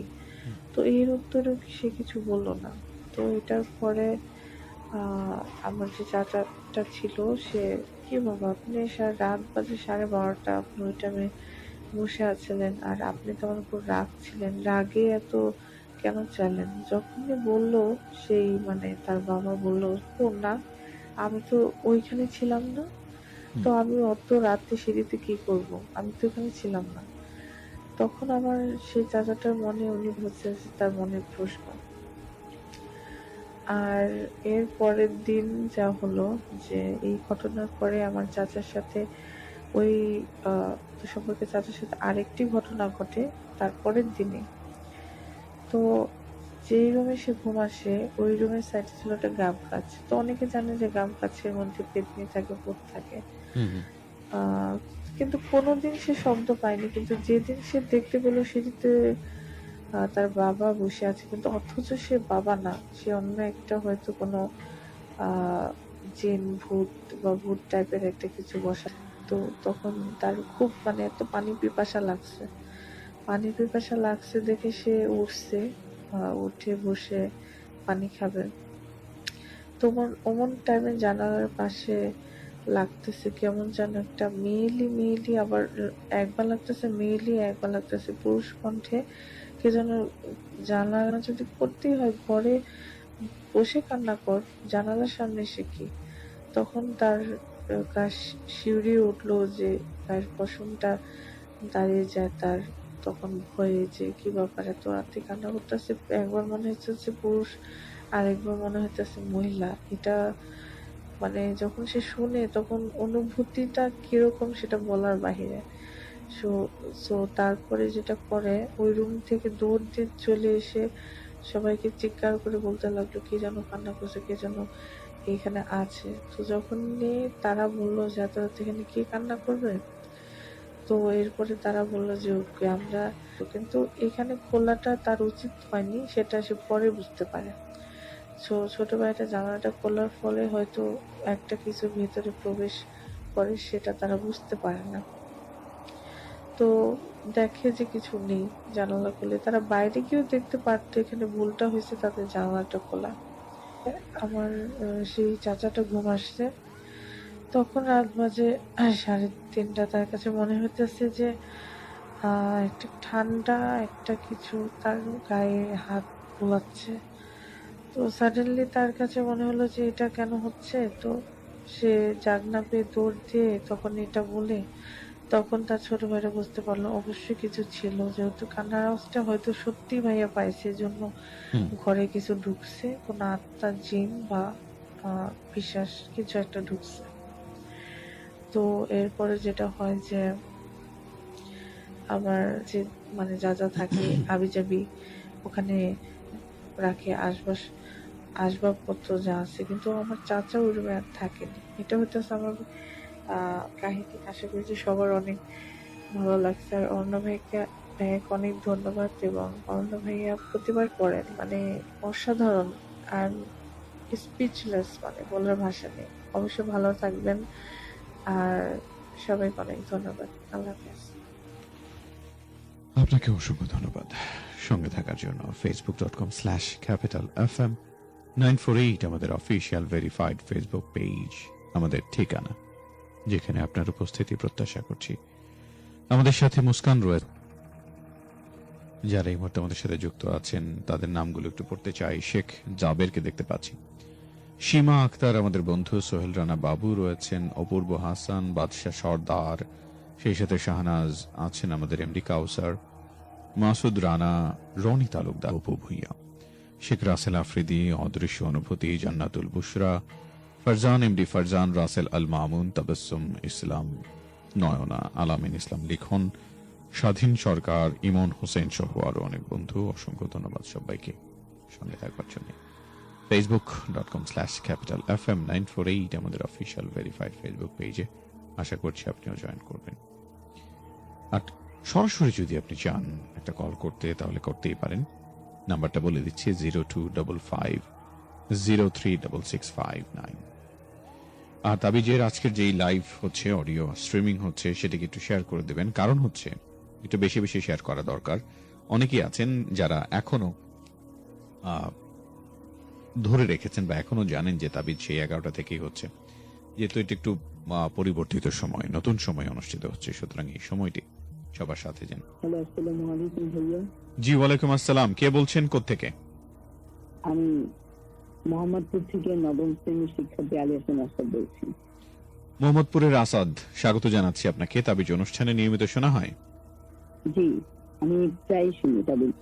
তো এর উত্তরেও সে কিছু বললো না। তো এটার পরে আহ আমার যে চাচাটা ছিল সে, কি বাবা আপনি রাত বাজে 12:30, আপনি ওই টাইমে বসে আছিলেন আর আপনি তো আমার উপর রাগ ছিলেন, রাগে এত কেন চাইলেন? যখনই বললো সেই মানে তার বাবা বললো, ও না আমি তো ওইখানে ছিলাম না, তো আমি অত রাতে সিঁড়িতে কি করব, আমি তো ওখানে ছিলাম না। তখন আমার সেই চাচাটার মনে উনি হচ্ছে তার মনের প্রশ্ন। আর এর পরের দিন যা হলো, যে এই ঘটনার পরে আমার চাচার সাথে ওই তো সম্পর্কে চাচার সাথে আরেকটি ঘটনা ঘটে তারপরের দিনে। তো যেই রুমে সে ঘুমাসে ওই রুমের সাইডে ছিল একটা গাব গাছ। তো অনেকে জানে যে গাব গাছের মধ্যে পেতনি থাকে, ভূত থাকে। আহ কিন্তু কোনোদিন সে শব্দ পায়নি, কিন্তু যেদিন সে দেখতে পেলো সিঁড়িতে তার বাবা বসে আছে, কিন্তু অথচ সে বাবা না, সে অন্য একটা হয়তো কোনো আহ জিন ভূত বা ভূত টাইপের একটা কিছু বসা। তো তখন তার খুব মানে এত পানি পিপাসা লাগছে দেখে সে উঠছে, উঠে বসে পানি খাবে। তোমার অমন টাইমে জানালার পাশে লাগতেছে কেমন যেন একটা মেয়েলি মেয়েলি, আবার একবার লাগতেছে মেয়েলি, একবার লাগতেছে পুরুষ কণ্ঠে কে যেন, জানালা যদি করতেই হয় ঘরে বসে কান্না কর, জানালার সামনে এসে কি? তখন তার গা শিউরে উঠলো, যে তার পশমটা দাঁড়িয়ে যায় তার। তখন ভয়ে যে কি ব্যাপার, এত রাতে কান্না করতেছে, একবার মনে হচ্ছে পুরুষ আর একবার মনে হইতেছে মহিলা। এটা মানে যখন সে শুনে তখন অনুভূতিটা কিরকম সেটা বলার বাহিরে। সো সো তারপরে যেটা করে, ওই রুম থেকে দৌড় দিয়ে চলে এসে সবাইকে চিৎকার করে বলতে লাগলো কি যেন কান্না করছে, কে যেন এখানে আছে। তো যখনই তারা বললো যে এত রাত এখানে কে কান্না করবে, তো এরপরে তারা বললো যে ওকে আমরা, কিন্তু এখানে খোলাটা তার উচিত হয়নি, সেটা সে পরে বুঝতে পারে। ছোট ভাইটা জানালাটা খোলার ফলে হয়তো একটা কিছু ভেতরে প্রবেশ করে, সেটা তারা বুঝতে পারে না। তো দেখে যে কিছু নেই জানালা খুলে, তারা বাইরে গিয়েও দেখতে পারতো, এখানে ভুলটা হয়েছে তাদের জানালাটা খোলা। আমার সেই চাচাটা ঘুম আসছে, তখন রাত বাজে 3:30। তার কাছে মনে হইতেছে যে একটা ঠান্ডা একটা কিছু তার গায়ে হাত বোলাচ্ছে। তো সাডেনলি তার কাছে মনে হলো যে এটা কেন হচ্ছে। তো সে জাগনা পেয়ে দৌড় দিয়ে তখন এটা বলে, তখন তার ছোট ভাইরা বুঝতে পারলো অবশ্যই কিছু ছিল, যেহেতু কান্নার আওয়াজটা হয়তো সত্যি ভাইয়া পাইছে, জন্য ঘরে কিছু ঢুকছে, কোন আত্মা জিন বা পিশাচ কিছু একটা ঢুকছে। তো এরপরে যেটা হয় যে আমার যে মানে যা যা থাকে আবিজাবি ওখানে রাখে, আসবাবপত্র যা আছে, কিন্তু আমার চাচা ওই রুমে আর থাকেনি। এটা হইতেছে আমার কাহিনী। আশা করি যে সবার অনেক ভালো লাগছে। আর অর্ণব ভাইকে অনেক ধন্যবাদ, এবং অর্ণব ভাইয়া প্রতিবার করেন মানে অসাধারণ। আর স্পিচলেস, মানে বলার ভাষা নেই। অবশ্যই ভালো থাকবেন, আর সবাইকে অনেক ধন্যবাদ। আল্লাহ হাফেজ। আপনাকে অসংখ্য ধন্যবাদ সঙ্গে থাকার জন্য। facebook.com/capitalfm 948 আমাদের অফিসিয়াল ভেরিফাইড ফেসবুক পেজ, আমাদের ঠিকানা, যেখানে আপনার উপস্থিতি প্রত্যাশা করছি। আমাদের সাথে মুস্কান রয়েছে, যারা এই মুহূর্তে আমাদের সাথে যুক্ত আছেন তাদের নামগুলো একটু পড়তে চাই। শেখ জাবেরকে দেখতে পাচ্ছি, সীমা আক্তার আমাদের বন্ধু, সোহেল রানা বাবু রয়েছেন, অপূর্ব হাসান, বাদশাহ সর্দার, সেই সাথে শাহনাজ আছেন, আমাদের এমডি কাউসার, মাসুদ রানা, রনি তালুকদার, অপু ভুইয়া, শেখ রাসেল আফ্রিদি, অদৃশ্য অনুভূতি, জান্নাতুল বুশরা, ফারজান এমডি ফারজান, রাসেল আল মামুন, তাবাসসুম ইসলাম, নয়না, আলামিন ইসলাম লিখন, স্বাধীন সরকার, ইমন হোসেন সহ আরো অনেক বন্ধু। অসংখ্য ধন্যবাদ সবাইকে সঙ্গে থাকবার জন্য। facebook.com/capitalfm 948 আমাদের অফিসিয়াল ভেরিফাইড ফেসবুক পেজে। আশা করছি আপনিও জয়েন করবেন। আর সরাসরি যদি আপনি চান একটা কল করতে তাহলে করতেই পারেন। নাম্বারটা বলে দিচ্ছি 0255036659। আর তাবিজের আজকের যেই লাইভ হচ্ছে, অডিও স্ট্রিমিং হচ্ছে, সেটাকে একটু শেয়ার করে দেবেন। কারণ হচ্ছে একটু বেশি বেশি শেয়ার করা দরকার। অনেকেই আছেন যারা এখনো ধরে রেখেছেন বা এখনো জানেন যে তাবিজ সেই 11টা থেকেই হচ্ছে, যেহেতু এটা একটু পরিবর্তিত সময়, নতুন সময় অনুষ্ঠিত হচ্ছে, সুতরাং এই সময়টি সবার সাথে যান। হ্যালো, আসসালামু আলাইকুম ভাইয়া। জি, ওয়ালাইকুম আসসালাম। কে বলছেন, কোত্থেকে? আমি মোহাম্মদপুর থেকে নবম শ্রেণীর শিক্ষার্থী আলী হাসান আসাদ বলছি। মোহাম্মদপুরের আসাদ, স্বাগত জানাচ্ছি আপনাকে। তাবিজ অনুষ্ঠানে নিয়মিত শোনা হয়? জি, আমি প্রায় শুনি তাবিজ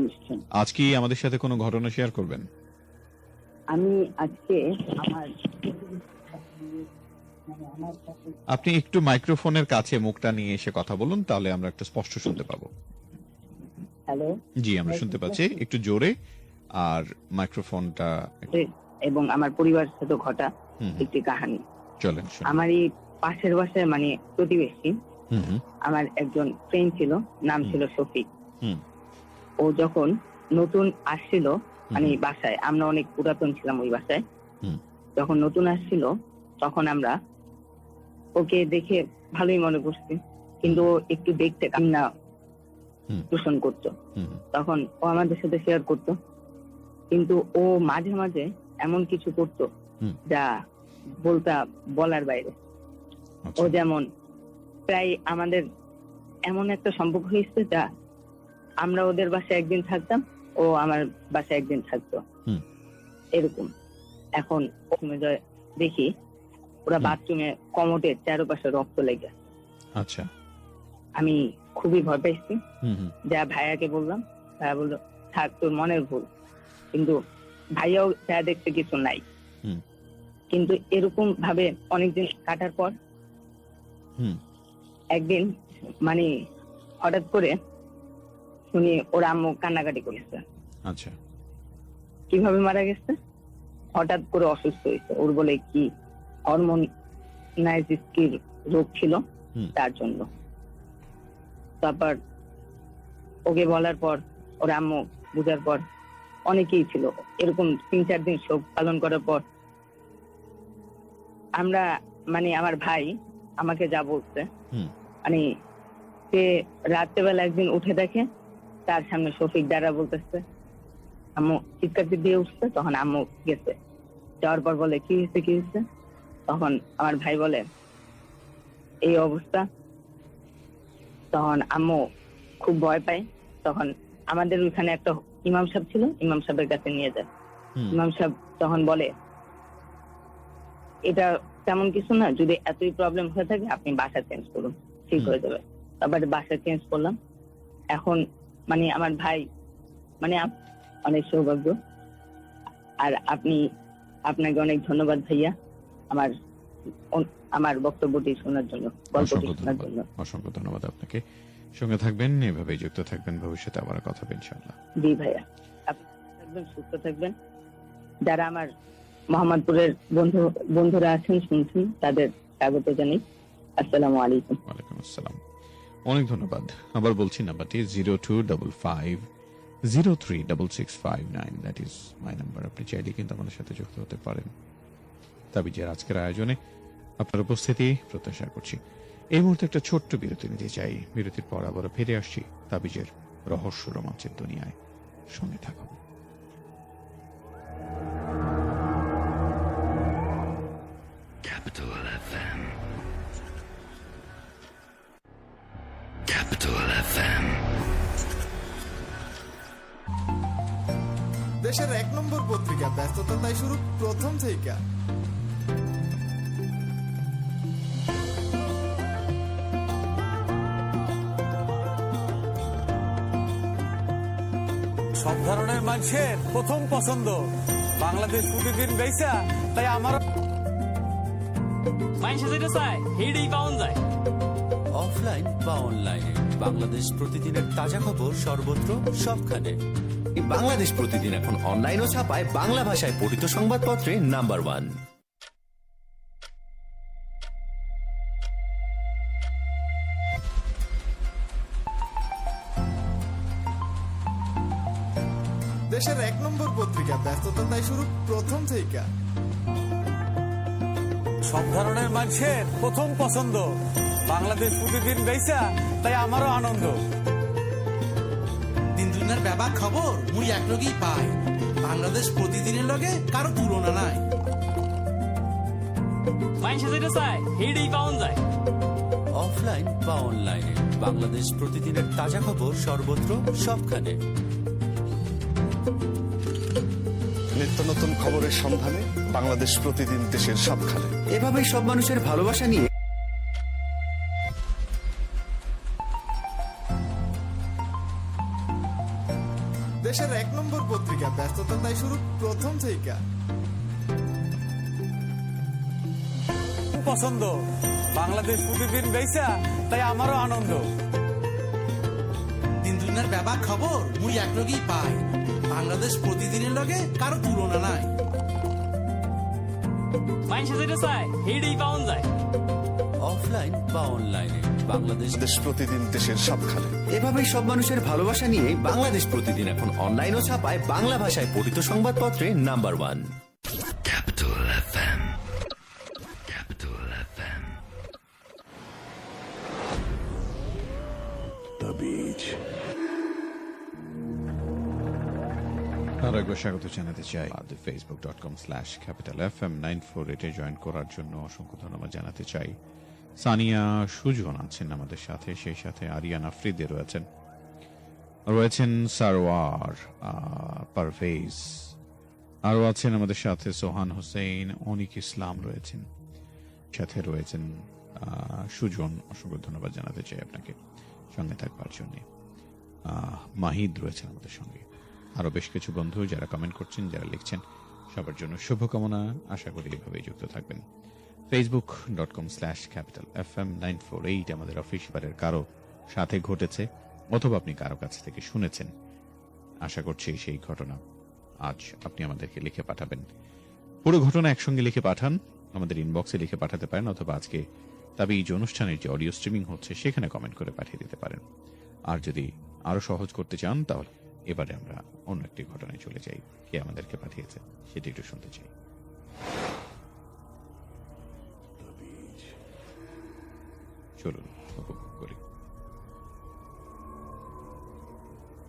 অনুষ্ঠান। আজ কি আমাদের সাথে কোনো ঘটনা শেয়ার করবেন? আমি আজকে আমার আপনি একটু মাইক্রোফোনের কাছে মুখটা নিয়ে এসে কথা বলুন, তাহলে আমরা একটু স্পষ্ট শুনতে পাবো। হ্যালো, জি, আমরা শুনতে পাচ্ছি, একটু জোরে, আর মাইক্রোফোনটা এবং আমার পরিবারের সাথে ঘটা একটি কাহিনী। চলেন। আমার এই পাশের বাসায় মানে প্রতিবেশী আমার একজন ফ্রেন্ড ছিল, নাম ছিল শফিক। ও যখন নতুন আসছিল মানে বাসায়, আমরা অনেক পুরাতন ছিলাম ওই বাসায়, যখন নতুন আসছিল তখন আমরা ওকে দেখে ভালোই মনে করছি, কিন্তু ও একটু দেখতে কান্না পোষণ করতো। তখন ও আমাদের সাথে শেয়ার করতো, কিন্তু ও মাঝে মাঝে এমন কিছু করতো যা বলার বাইরে। ও যেমন প্রায় আমাদের এমন একটা সম্পর্ক হয়েছে যা আমরা ওদের বাসায় একদিন থাকতাম, ও আমার বাসায় একদিন থাকতো, এরকম। এখন দেখি ওরা বাথরুমে কমোডের চারপাশে রক্ত লেগে। আচ্ছা, আমি খুবই ভয় পাইছি, যা ভাইয়াকে বললাম, ভাইয়া বললো থাক, তোর মনের ভুল। কিন্তু ভাইয়াও যা দেখতে কিছু নাই। কিন্তু এরকম ভাবে অনেকদিন কাটার পর একদিন মানে হঠাৎ করে শুনি ওর আম্মু কান্নাকাটি করেছে। আচ্ছা, কিভাবে মারা গেছে? হঠাৎ করে অসুস্থ হয়েছে, ওর বলে কি হরমোনাইটিস রোগ ছিল, তার জন্য। তারপর ওকে বলার পর, ওর আম্মু বুঝার পর, অনেকেই ছিল এরকম 3-4 দিন শোক পালন করার পর আমরা মানে আমার ভাই আমাকে যা বলছে, মানে সে রাত্রেবেলা একদিন উঠে দেখে তার সামনে শফিক দ্বারা বলতেছে, আম্মু চিৎকার দিয়ে উঠছে। তখন আম্মু গেছে, যাওয়ার পর বলে কি হয়েছে? তখন আমার ভাই বলে এই অবস্থা। তখন আম্মু খুব ভয় পায়। তখন আমাদের ওইখানে একটা ইমাম সাহেব ছিল, ইমাম সাহেবের কাছে নিয়ে যায়। ইমাম সাহেব তখন বলে এটা তেমন কিছু না, যদি এতই প্রবলেম হয়ে থাকে আপনি বাসা চেঞ্জ করুন, ঠিক হয়ে যাবে। তারপর বাসা চেঞ্জ করলাম। এখন মানে আমার ভাই মানে অনেক সৌভাগ্য। আর আপনাকে অনেক ধন্যবাদ ভাইয়া আমার বক্তব্যটি শোনার জন্য, গল্পটি শোনার জন্য। অসংখ্য ধন্যবাদ আপনাকে। সঙ্গে থাকবেন, এভাবেই যুক্ত থাকবেন, ভবিষ্যতে আবার কথা হবে ইনশাআল্লাহ। জি ভাইয়া, আপনি থাকবেন, সুস্থ থাকবেন। যারা আমার মোহাম্মদপুরের বন্ধুরা আছেন শুনছেন, তাদের স্বাগত জানাই। আসসালামু আলাইকুম। ওয়ালাইকুম আসসালাম, অনেক ধন্যবাদ। আবার বলছি, নাম্বারটি 0255036659, দ্যাট ইজ মাই নাম্বার। আপনি চাইলে কিন্তু আমাদের সাথে যুক্ত হতে পারেন। তাবিজের আজকের আয়োজনে আপনার উপস্থিতি প্রত্যাশা করছি। এই মুহূর্তে একটা ছোট্ট বিরতি নিতে চাই। বিরতির পর আবার ফিরে আসছি তাবিজের রহস্য রোমাঞ্চের দুনিয়ায়। সঙ্গে থাকুন। Capital FM. Capital FM. দেশের 1 নম্বর পত্রিকা, ব্যস্ততা তাই শুরু প্রথম থেকে। সব ধরনের মানুষের প্রথম পছন্দ বাংলাদেশ প্রতিদিন বেচা, তাই আমার মানুষে যেটা চায় হেডেই পাওয়া যায়। অফলাইন বা অনলাইনে বাংলাদেশ প্রতিদিনের তাজা খবর সর্বত্র সবখানে। বাংলাদেশ প্রতিদিন এখন অনলাইনও ছাপায় বাংলা ভাষায় পঠিত সংবাদপত্রে নাম্বার 1। ব্যস্ততা তাই শুরু প্রথম থেকে। সব ধরনের মানুষের প্রথম পছন্দ বাংলাদেশ প্রতিদিন বেচা, তাই আমারও আনন্দ। দিন দুনিয়ার ব্যাপক খবর মুই একলগেই পাই, বাংলাদেশ প্রতিদিনের লগে কারো তুলনা নাই। মানুষ যেটা চায় হেডেই পাওয়া যায়। অফলাইন বা অনলাইনে বাংলাদেশ প্রতিদিনের তাজা খবর সর্বত্র সবখানে। নিত্য নতুন খবরের সন্ধানে বাংলাদেশ প্রতিদিন দেশের সবখানে। এভাবেই সব মানুষের ভালোবাসা নিয়ে দেশের 1 নম্বর পত্রিকা, ব্যস্ততা তাই শুরু প্রথম থেকে। পছন্দ বাংলাদেশ প্রতিদিন বেচা, তাই আমারও আনন্দ। দিন দুনিয়ার ব্যাপক খবর মুই একলগেই পাই, বাংলাদেশ প্রতিদিনের লগে কারো তুলনা নাই। মানুষ যেটা চায় হেডেই পাওয়া যায়। অফলাইন বা অনলাইনে বাংলাদেশ দেশ প্রতিদিন দেশের সবখানে। এভাবেই সব মানুষের ভালোবাসা নিয়ে বাংলাদেশ প্রতিদিন এখন অনলাইন ও ছাপায় বাংলা ভাষায় পঠিত সংবাদপত্রে number 1। Capital FM. Capital FM. আর একবার স্বাগত জানাতে চাই facebook.com/capitalfm948 জয়েন করার জন্য অসংখ্য ধন্যবাদ জানাতে চাই। সানিয়া সুজন আছেন আমাদের সাথে, সেই সাথে আরিয়ান আফ্রিদি রয়েছেন সারওয়ার পারভেজ, আরও আছেন আমাদের সাথে সোহান হোসেন, অনিক ইসলাম রয়েছেন, সাথে রয়েছেন সুজন। অসংখ্য ধন্যবাদ জানাতে চাই আপনাকে সঙ্গে থাকবার জন্য। মাহিদ রয়েছেন আমাদের সঙ্গে, আরো বেশ কিছু বন্ধু যারা কমেন্ট করছেন, যারা লিখছেন, সবার জন্য শুভকামনা। আশা করি এভাবেই যুক্ত থাকবেন। facebook.com/capitalfm948 আমাদের অফিসিয়ালের কারো সাথে ঘটেছে অথবা আপনি কারো কাছ থেকে শুনেছেন, আশা করছি সেই ঘটনা আজ আপনি আমাদেরকে লিখে পাঠাবেন। পুরো ঘটনা একসঙ্গে লিখে পাঠান, আমাদের ইনবক্সে লিখে পাঠাতে পারেন, অথবা আজকে তাবিজ অনুষ্ঠানের যে অডিও স্ট্রিমিং হচ্ছে সেখানে কমেন্ট করে পাঠিয়ে দিতে পারেন। আর যদি আরো সহজ করতে চান তাহলে এবারে আমরা অন্য একটি ঘটনায় চলে যাই। কে আমাদেরকে পাঠিয়েছে সেটি একটু শুনতে চাই। চলুন উপভোগ করি।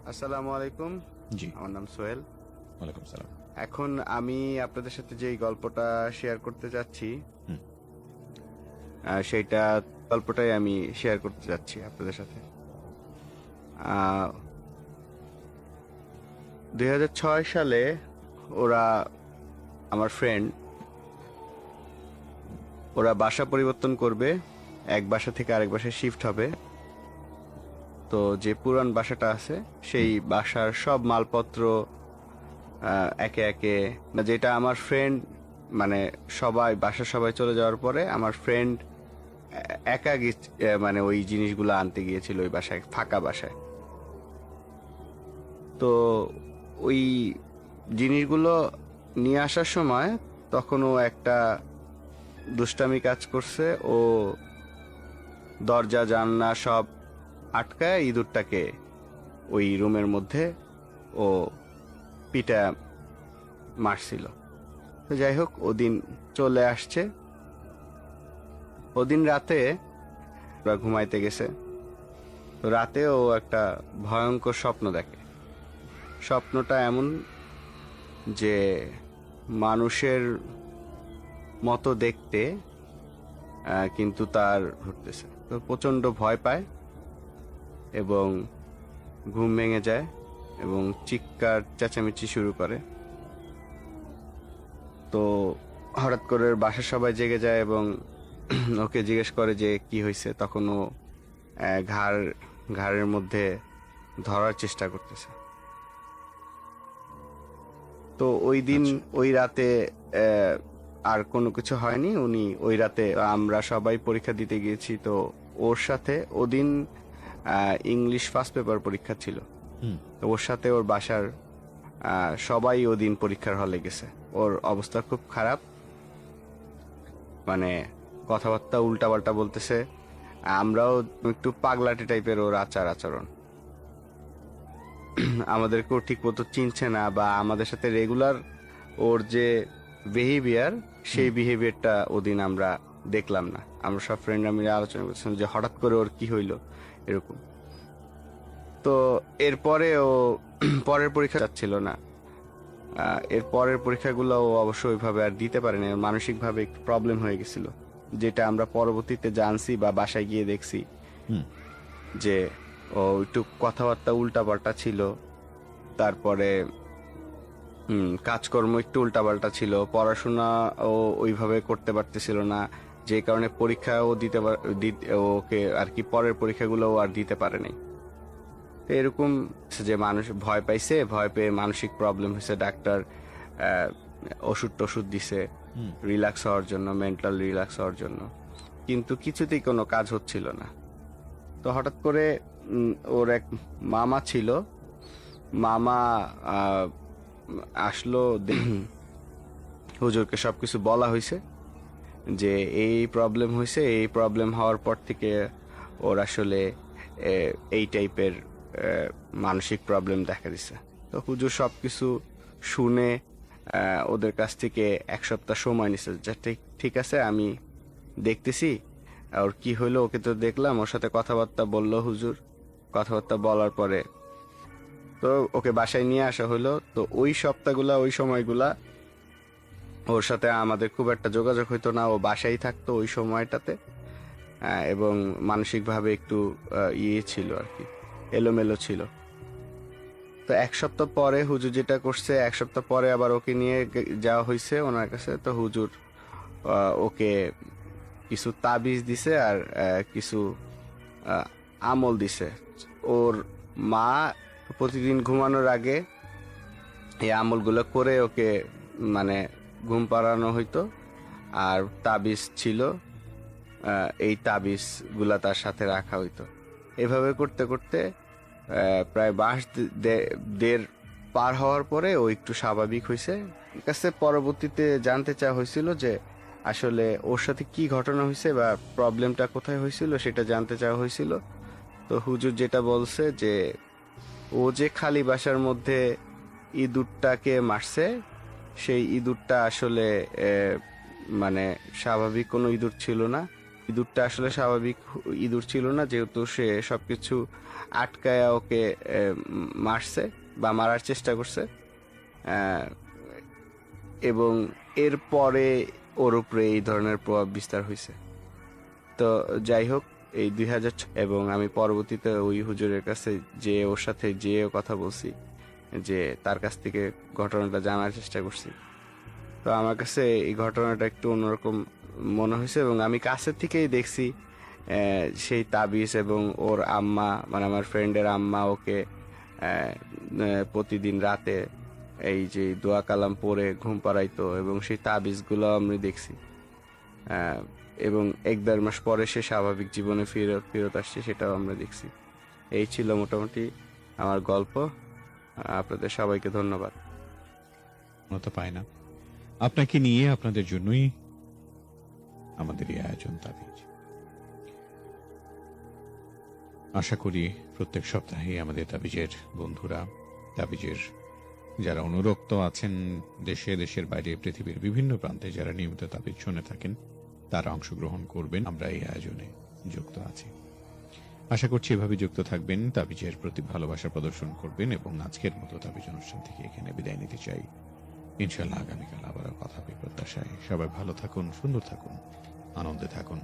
আসসালামু আলাইকুম। জি, আমার নাম সোহেল। ওয়ালাইকুম সালাম। এখন আমি আপনাদের সাথে যে গল্পটা শেয়ার করতে যাচ্ছি সেইটা গল্পটাই আমি শেয়ার করতে যাচ্ছি আপনাদের সাথে। 2006 সালে ওরা, আমার ফ্রেন্ড, ওরা বাসা পরিবর্তন করবে, এক বাসা থেকে আরেক বাসায় শিফট হবে। তো যে পুরান বাসাটা আছে সেই বাসার সব মালপত্র একে একে, যেটা আমার ফ্রেন্ড, মানে সবাই বাসার সবাই চলে যাওয়ার পরে আমার ফ্রেন্ড একা মানে ওই জিনিসগুলো আনতে গিয়েছিল ওই বাসায়, ফাঁকা বাসায়। তো ওই জিনিসগুলো নিয়ে আসার সময় তখন ও একটা দুষ্টামি কাজ করছে। ও দরজা জানলা সব আটকায় ইঁদুরটাকে ওই রুমের মধ্যে ও পিটা মারছিল। তো যাই হোক, ওদিন চলে আসছে। ওদিন রাতে ওরা ঘুমাইতে গেছে, তো রাতে ও একটা ভয়ঙ্কর স্বপ্ন দেখে। স্বপ্নটা এমন যে মানুষের মতো দেখতে, কিন্তু তার ঘুরতেছে। তো প্রচন্ড ভয় পায় এবং ঘুম ভেঙে যায় এবং চিৎকার চেঁচামেচি শুরু করে। তো হঠাৎ করে বাসার সবাই জেগে যায় এবং ওকে জিজ্ঞেস করে যে কি হয়েছে। তখন ও ঘাড়ের মধ্যে ধরার চেষ্টা করতেছে। তো ওই দিন ওই রাতে আর কোনো কিছু হয়নি। উনি ওই রাতে, আমরা সবাই পরীক্ষা দিতে গিয়েছি, তো ওর সাথে ওদিন ইংলিশ ফার্স্ট পেপার পরীক্ষা ছিল। তো ওর সাথে ওর বাসার সবাই ওদিন পরীক্ষার হলে গেছে। ওর অবস্থা খুব খারাপ, মানে কথাবার্তা উল্টাপাল্টা বলতেছে। আমরাও একটু পাগলাটে টাইপের ওর আচার আচরণ। আমাদেরকেও ঠিক মতো চিনছে না, বা আমাদের সাথে রেগুলার ওর যে বিহেভিয়ার, সেই বিহেভিয়ারটা ওদিন আমরা দেখলাম না। আমরা সব ফ্রেন্ডরা মিলে আলোচনা করছিলাম যে হঠাৎ করে ওর কি হইলো এরকম। তো এরপরে ও পরের পরীক্ষা যাচ্ছিল না। এর পরের পরীক্ষাগুলো ও অবশ্য ওইভাবে আর দিতে পারেনি, মানসিকভাবে একটু প্রবলেম হয়ে গেছিল, যেটা আমরা পরবর্তীতে জানছি বা বাসায় গিয়ে দেখছি যে ও একটু কথাবার্তা উল্টাপাল্টা ছিল, তারপরে কাজকর্ম একটু উল্টাপাল্টা ছিল, পড়াশোনা ও ওইভাবে করতে পারতেছিল না, যে কারণে পরীক্ষা ও ওকে আর কি পরের পরীক্ষাগুলো ও আর দিতে পারেনি। এরকম যে মানুষ ভয় পাইছে, ভয় পেয়ে মানসিক প্রবলেম হয়েছে, ডাক্তার ওষুধ দিছে রিল্যাক্স হওয়ার জন্য, মেন্টাল রিল্যাক্স হওয়ার জন্য, কিন্তু কিছুতেই কোনো কাজ হচ্ছিল না। তো হঠাৎ করে ওর এক মামা ছিল, মামা আসলো, হুজুরকে সবকিছু বলা হয়েছে যে এই প্রবলেম হয়েছে, এই প্রবলেম হওয়ার পর থেকে ওর আসলে এই টাইপের মানসিক প্রবলেম দেখা দিছে। তো হুজুর সবকিছু শুনে ওদের কাছ থেকে 1 সপ্তাহ সময় নিছে, যা ঠিক আছে আমি দেখতেছি ওর কি হইলো, ওকে তো দেখলাম, ওর সাথে কথাবার্তা বললো হুজুর। কথাবার্তা বলার পরে তো ওকে বাসায় নিয়ে আসা হলো। তো ওই সপ্তাহগুলা, ওই সময়গুলা ওর সাথে আমাদের খুব একটা যোগাযোগ হইতো না, ও বাসায় থাকতো ওই সময়টাতে, এবং মানসিকভাবে একটু ছিল আর কি, এলোমেলো ছিল। তো 1 সপ্তাহ পরে হুজুর যেটা করছে, 1 সপ্তাহ পরে আবার ওকে নিয়ে যাওয়া হয়েছে ওনার কাছে। তো হুজুর ওকে কিছু তাবিজ দিছে আর কিছু আমল দিছে। ওর মা প্রতিদিন ঘুমানোর আগে এই আমলগুলো করে ওকে মানে ঘুম পাড়ানো হইতো, আর তাবিজ ছিল, এই তাবিজ গুলা তার সাথে রাখা হইতো। এভাবে করতে করতে প্রায় 1.5 পার হওয়ার পরে ও একটু স্বাভাবিক হয়েছে। কাছে পরবর্তীতে জানতে চাওয়া হয়েছিল যে আসলে ওর সাথে কি ঘটনা হয়েছে বা প্রবলেমটা কোথায় হয়েছিল, সেটা জানতে চাওয়া হয়েছিল। তো হুজুর যেটা বলছে যে ও যে খালি বাসার মধ্যে ইঁদুরটাকে মারছে, সেই ইঁদুরটা আসলে মানে স্বাভাবিক কোনো ইঁদুর ছিল না। ইঁদুরটা আসলে স্বাভাবিক ইঁদুর ছিল না, যেহেতু সে সবকিছু আটকায়া ওকে মারছে বা মারার চেষ্টা করছে, এবং এরপরে ওর উপরে এই ধরনের প্রভাব বিস্তার হয়েছে। তো যাই হোক, এই 2000 এবং আমি পরবর্তীতে ওই হুজুরের কাছে যে ওর সাথে যে কথা বলছি, যে তার কাছ থেকে ঘটনাটা জানার চেষ্টা করছি। তো আমার কাছে এই ঘটনাটা একটু অন্যরকম মনে হয়েছে, এবং আমি কাছের থেকেই দেখছি সেই তাবিজ, এবং ওর আম্মা মানে আমার ফ্রেন্ডের আম্মা ওকে প্রতিদিন রাতে এই যে দোয়া কালাম পড়ে ঘুম পাড়াইতো, এবং সেই তাবিজগুলো আমি দেখছি, এবং 1-1.5 মাস পরে সে স্বাভাবিক জীবনে ফেরত আসছে, সেটাও আমরা দেখছি। এই ছিল মোটামুটি আমার গল্প। আপনাদের সবাইকে ধন্যবাদ। পায় না আপনাকে নিয়ে, আপনাদের জন্যই আমাদের এই আয়োজন তাবিজ। আশা করি প্রত্যেক সপ্তাহে আমাদের তাবিজের বন্ধুরা, তাবিজের যারা অনুরক্ত আছেন দেশের বাইরে, পৃথিবীর বিভিন্ন প্রান্তে যারা নিয়মিত তাবিজ শুনে থাকেন, তারা অংশগ্রহণ করবেন। আমরা এই আয়োজনে যুক্ত আছি, আশা করছি এভাবে যুক্ত থাকবেন, তাবিজের প্রতি ভালোবাসা প্রদর্শন করবেন, এবং আজকের মতো তাবিজ অনুষ্ঠান থেকে এখানে বিদায় নিতে চাই। ইনশাল্লাহ আগামীকাল আবারও কথা হবে প্রত্যাশায়। সবাই ভালো থাকুন, সুন্দর থাকুন, আনন্দে থাকুন,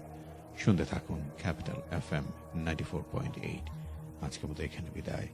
শুনতে থাকুন ক্যাপিটাল FM 94.8। আজকের মতো এখানে বিদায়।